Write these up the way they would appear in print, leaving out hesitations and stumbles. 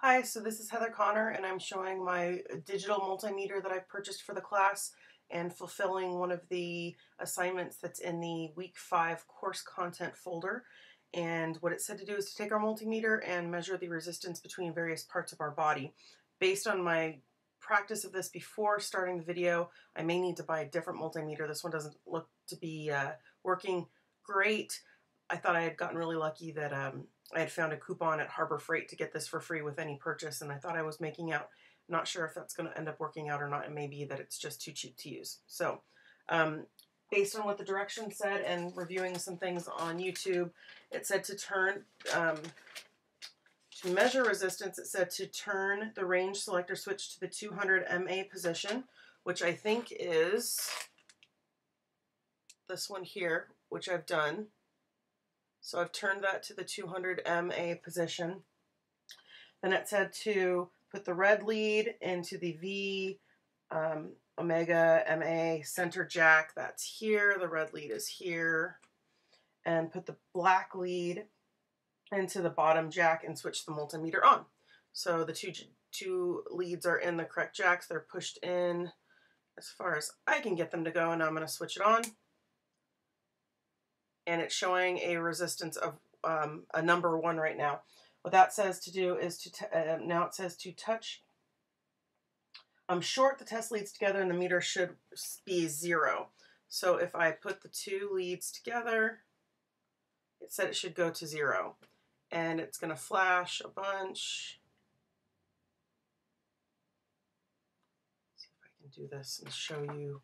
Hi, so this is Heather Connor, and I'm showing my digital multimeter that I've purchased for the class and fulfilling one of the assignments that's in the week 5 course content folder. And what it said to do is to take our multimeter and measure the resistance between various parts of our body. Based on my practice of this before starting the video, I may need to buy a different multimeter. This one doesn't look to be working great. I thought I had gotten really lucky that I had found a coupon at Harbor Freight to get this for free with any purchase, and I thought I was making out. Not sure if that's going to end up working out or not. It may be that it's just too cheap to use. So based on what the directions said and reviewing some things on YouTube, it said to turn, to measure resistance, it said to turn the range selector switch to the 200 mA position, which I think is this one here, which I've done. So I've turned that to the 200 mA position. Then it said to put the red lead into the V omega MA center jack. That's here. The red lead is here. And put the black lead into the bottom jack and switch the multimeter on. So the two leads are in the correct jacks. They're pushed in as far as I can get them to go. And now I'm going to switch it on. And it's showing a resistance of a number 1 right now. What that says to do is to, now it says to touch, short the test leads together and the meter should be 0. So if I put the 2 leads together, it said it should go to 0. And it's going to flash a bunch. Let's see if I can do this and show you.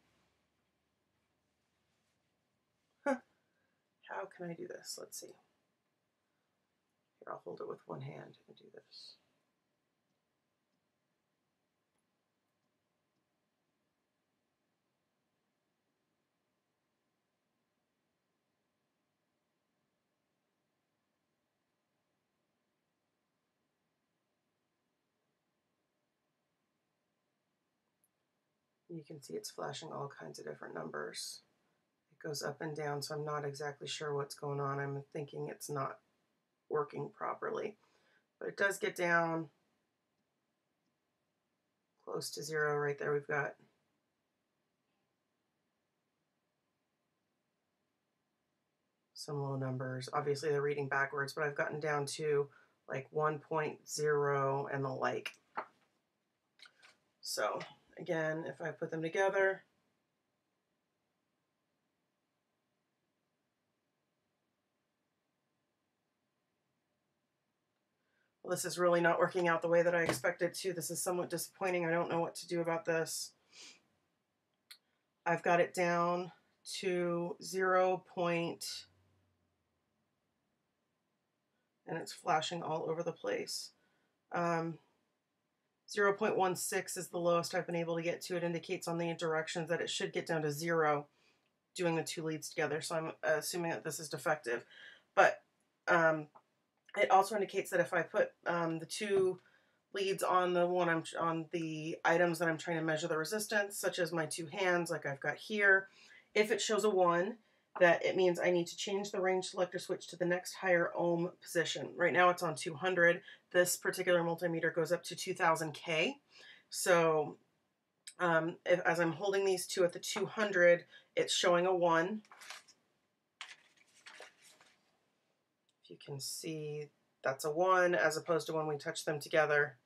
How can I do this? Let's see. Here, I'll hold it with one hand and do this. You can see it's flashing all kinds of different numbers. It goes up and down, so I'm not exactly sure what's going on. I'm thinking it's not working properly. But it does get down close to 0 right there. We've got some low numbers. Obviously they're reading backwards, but I've gotten down to like 1.0 and the like. So again, if I put them together, well, this is really not working out the way that I expected to. This is somewhat disappointing. I don't know what to do about this. I've got it down to 0. And it's flashing all over the place. 0.16 is the lowest I've been able to get to. It indicates on the directions that it should get down to 0 doing the 2 leads together. So I'm assuming that this is defective. But it also indicates that if I put the 2 leads on the items that I'm trying to measure the resistance, such as my 2 hands, like I've got here, if it shows a 1, that it means I need to change the range selector switch to the next higher ohm position. Right now it's on 200. This particular multimeter goes up to 2000 K. So as I'm holding these two at the 200, it's showing a 1. If you can see, that's a 1, as opposed to when we touch them together,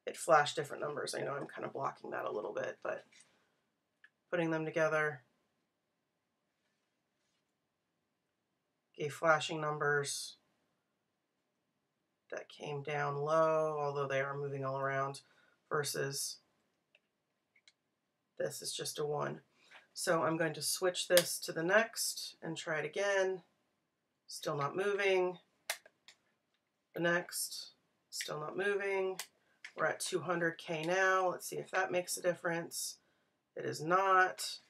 it flashed different numbers. I know I'm kind of blocking that a little bit, but putting them together gave flashing numbers that came down low, although they are moving all around, versus this is just a 1. So I'm going to switch this to the next and try it again. Still not moving. The next, still not moving. We're at 200K now. Let's see if that makes a difference. It is not.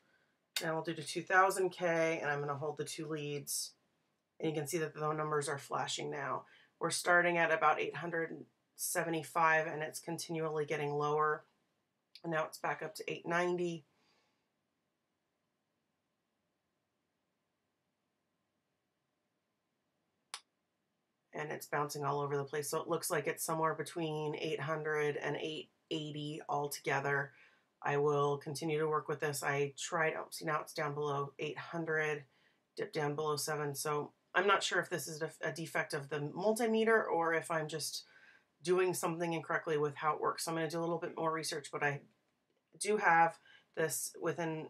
Now we'll do to 2000K, and I'm going to hold the 2 leads. And you can see that the numbers are flashing now. We're starting at about 875, and it's continually getting lower. And now it's back up to 890. and it's bouncing all over the place. So it looks like it's somewhere between 800 and 880 altogether. I will continue to work with this. I tried, oh, see now it's down below 800, dipped down below 7. So I'm not sure if this is a defect of the multimeter or if I'm just doing something incorrectly with how it works. So I'm going to do a little bit more research, but I do have this within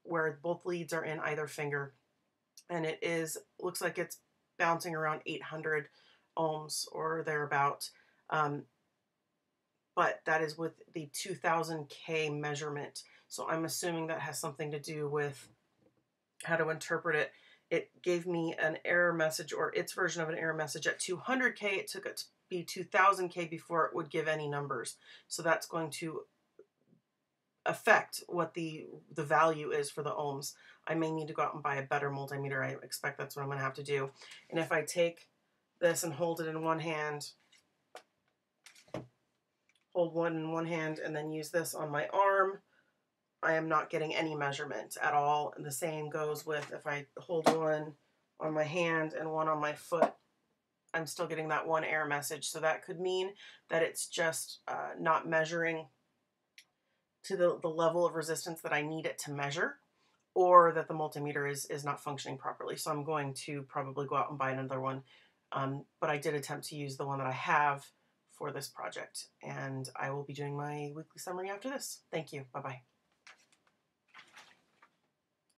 where both leads are in either finger, and it looks like it's bouncing around 800 ohms or thereabout. But that is with the 2000K measurement. So I'm assuming that has something to do with how to interpret it. It gave me an error message, or its version of an error message at 200K. It took it to be 2000K before it would give any numbers. So that's going to affect what the value is for the ohms. I may need to go out and buy a better multimeter. I expect that's what I'm going to have to do. And if I take this and hold it in one hand, hold one in one hand, and then use this on my arm, I am not getting any measurement at all. And the same goes with if I hold one on my hand and one on my foot, I'm still getting that one error message. So that could mean that it's just not measuring to the level of resistance that I need it to measure, or that the multimeter is not functioning properly. So I'm going to probably go out and buy another one. But I did attempt to use the one that I have for this project, and I will be doing my weekly summary after this. Thank you. Bye-bye.